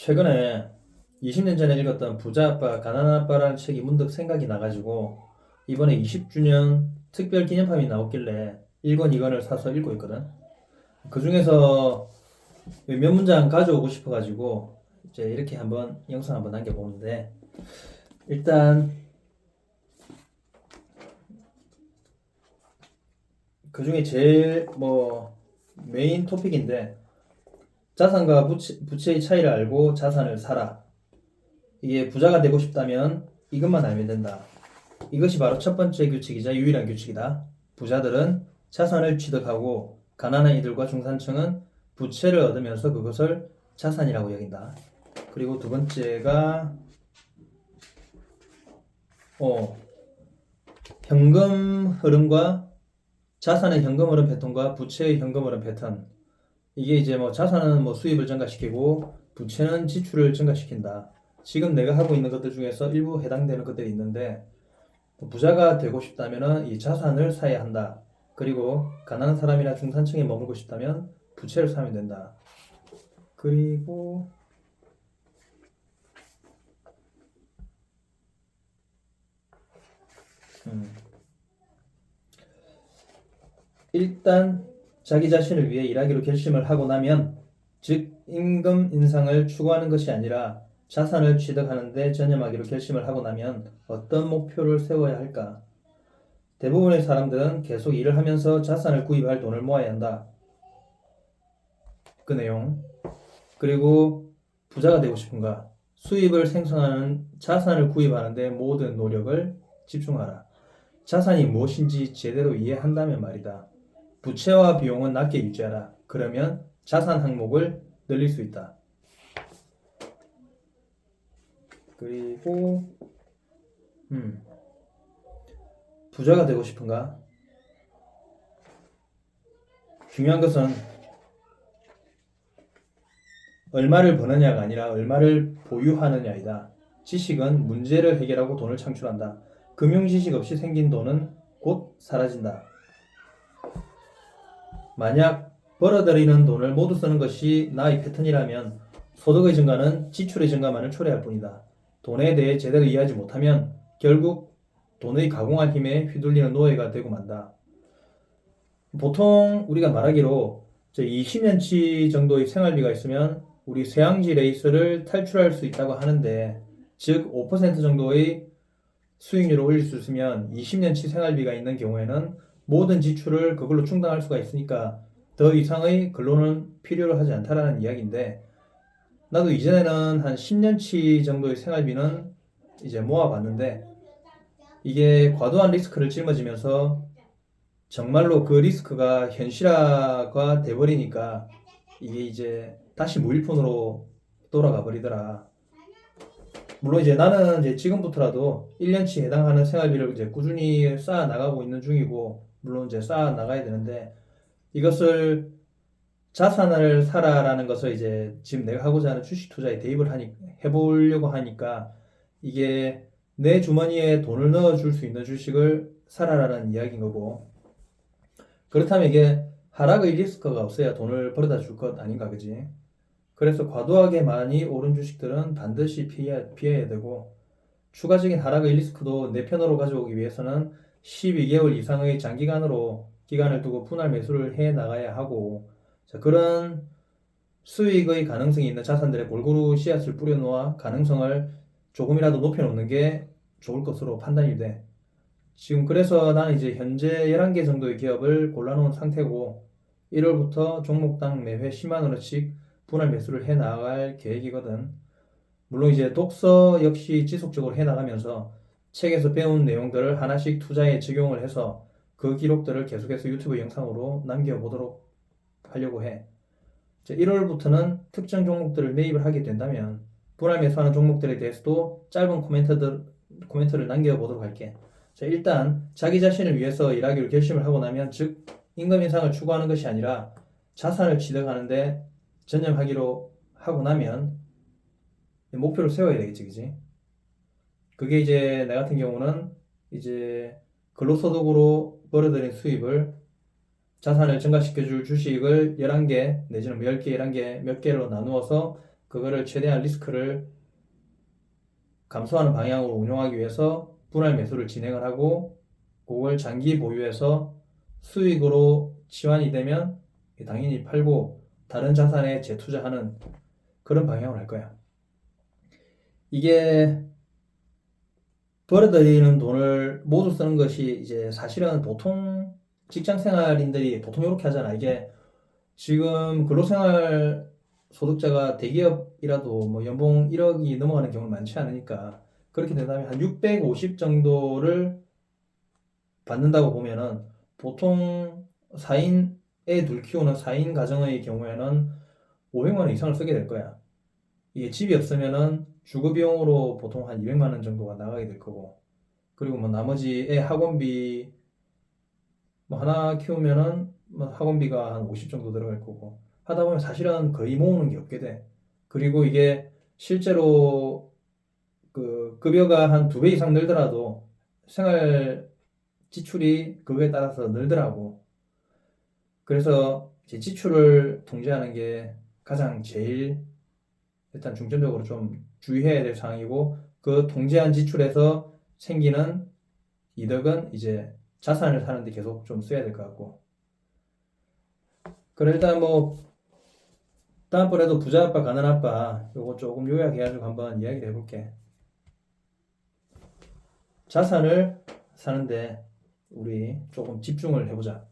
최근에 20년 전에 읽었던 부자 아빠, 가난한 아빠라는 책이 문득 생각이 나가지고 이번에 20주년 특별 기념판이 나왔길래 1권, 2권을 사서 읽고 있거든. 그 중에서 몇 문장 가져오고 싶어가지고 이제 이렇게 한번 영상 한번 남겨보는데, 일단 그 중에 제일 메인 토픽인데, 자산과 부채의 차이를 알고 자산을 사라. 이게 부자가 되고 싶다면 이것만 알면 된다. 이것이 바로 첫 번째 규칙이자 유일한 규칙이다. 부자들은 자산을 취득하고 가난한 이들과 중산층은 부채를 얻으면서 그것을 자산이라고 여긴다. 그리고 두 번째가 현금 흐름과 자산의 현금 흐름 패턴과 부채의 현금 흐름 패턴. 이게 이제 자산은 수입을 증가시키고 부채는 지출을 증가시킨다. 지금 내가 하고 있는 것들 중에서 일부 해당되는 것들이 있는데, 부자가 되고 싶다면 이 자산을 사야 한다. 그리고 가난한 사람이나 중산층에 머물고 싶다면 부채를 사면 된다. 그리고 일단 자기 자신을 위해 일하기로 결심을 하고 나면, 즉 임금 인상을 추구하는 것이 아니라 자산을 취득하는 데 전념하기로 결심을 하고 나면 어떤 목표를 세워야 할까? 대부분의 사람들은 계속 일을 하면서 자산을 구입할 돈을 모아야 한다. 그 내용. 그리고 부자가 되고 싶은가? 수입을 생성하는 자산을 구입하는 데 모든 노력을 집중하라. 자산이 무엇인지 제대로 이해한다면 말이다. 부채와 비용은 낮게 유지하라. 그러면 자산 항목을 늘릴 수 있다. 그리고 부자가 되고 싶은가? 중요한 것은 얼마를 버느냐가 아니라 얼마를 보유하느냐이다. 지식은 문제를 해결하고 돈을 창출한다. 금융 지식 없이 생긴 돈은 곧 사라진다. 만약 벌어들이는 돈을 모두 쓰는 것이 나의 패턴이라면 소득의 증가는 지출의 증가만을 초래할 뿐이다. 돈에 대해 제대로 이해하지 못하면 결국 돈의 가공할 힘에 휘둘리는 노예가 되고 만다. 보통 우리가 말하기로 20년치 정도의 생활비가 있으면 우리 쇠양지 레이스를 탈출할 수 있다고 하는데, 즉 5% 정도의 수익률을 올릴 수 있으면 20년치 생활비가 있는 경우에는 모든 지출을 그걸로 충당할 수가 있으니까 더 이상의 근로는 필요로 하지 않다라는 이야기인데, 나도 이전에는 한 10년치 정도의 생활비는 이제 모아봤는데, 이게 과도한 리스크를 짊어지면서 정말로 그 리스크가 현실화가 돼버리니까 이게 이제 다시 무일푼으로 돌아가 버리더라. 물론 이제 나는 이제 지금부터라도 1년치 해당하는 생활비를 이제 꾸준히 쌓아 나가고 있는 중이고, 물론 이제 쌓아 나가야 되는데, 이것을 자산을 사라라는 것을 이제 지금 내가 하고자 하는 주식 투자에 대입을 해보려고 하니까, 이게 내 주머니에 돈을 넣어줄 수 있는 주식을 사라라는 이야기인 거고, 그렇다면 이게 하락의 리스크가 없어야 돈을 벌어다 줄 것 아닌가, 그지? 그래서 과도하게 많이 오른 주식들은 반드시 피해야 되고, 추가적인 하락의 리스크도 내 편으로 가져오기 위해서는 12개월 이상의 장기간으로 기간을 두고 분할 매수를 해 나가야 하고, 그런 수익의 가능성이 있는 자산들에 골고루 씨앗을 뿌려놓아 가능성을 조금이라도 높여놓는 게 좋을 것으로 판단이 돼. 지금 그래서 나는 이제 현재 11개 정도의 기업을 골라놓은 상태고, 1월부터 종목당 매회 10만 원어치 분할 매수를 해 나갈 계획이거든. 물론 이제 독서 역시 지속적으로 해 나가면서 책에서 배운 내용들을 하나씩 투자에 적용을 해서 그 기록들을 계속해서 유튜브 영상으로 남겨보도록 하려고 해. 1월부터는 특정 종목들을 매입을 하게 된다면 분할 매수하는 종목들에 대해서도 짧은 코멘트를 남겨보도록 할게. 일단 자기 자신을 위해서 일하기로 결심을 하고 나면, 즉 임금 인상을 추구하는 것이 아니라 자산을 취득하는데 전념하기로 하고 나면 목표를 세워야 되겠지, 그지? 그게 이제 나 같은 경우는 이제 근로소득으로 벌어들인 수입을 자산을 증가시켜줄 주식을 11개 내지는 10개, 11개 몇 개로 나누어서 그거를 최대한 리스크를 감소하는 방향으로 운용하기 위해서 분할 매수를 진행을 하고 그걸 장기 보유해서 수익으로 치환이 되면 당연히 팔고 다른 자산에 재투자하는 그런 방향으로 할 거야. 이게 벌어들이는 돈을 모두 쓰는 것이 이제 사실은 보통 직장 생활인들이 보통 이렇게 하잖아. 이게 지금 근로생활 소득자가 대기업이라도 뭐 연봉 1억이 넘어가는 경우는 많지 않으니까 그렇게 된다면 한 650 정도를 받는다고 보면은 보통 4인 애 둘 키우는 4인 가정의 경우에는 500만 원 이상을 쓰게 될 거야. 이게 집이 없으면은 주거 비용으로 보통 한 200만 원 정도가 나가게 될 거고 그리고 뭐 나머지 애 학원비 뭐 하나 키우면은 뭐 학원비가 한 50 정도 들어갈 거고 하다 보면 사실은 거의 모으는 게 없게 돼. 그리고 이게 실제로 그 급여가 한 2배 이상 늘더라도 생활 지출이 그거에 따라서 늘더라고. 그래서 이제 지출을 통제하는 게 가장 제일 일단 중점적으로 좀 주의해야 될 사항이고 그 통제한 지출에서 생기는 이득은 이제 자산을 사는데 계속 좀 써야 될 것 같고 그래 일단 뭐 다음번에도 부자 아빠 가난 아빠 요거 조금 요약해가지고 한번 이야기를 해볼게. 자산을 사는데 우리 조금 집중을 해보자.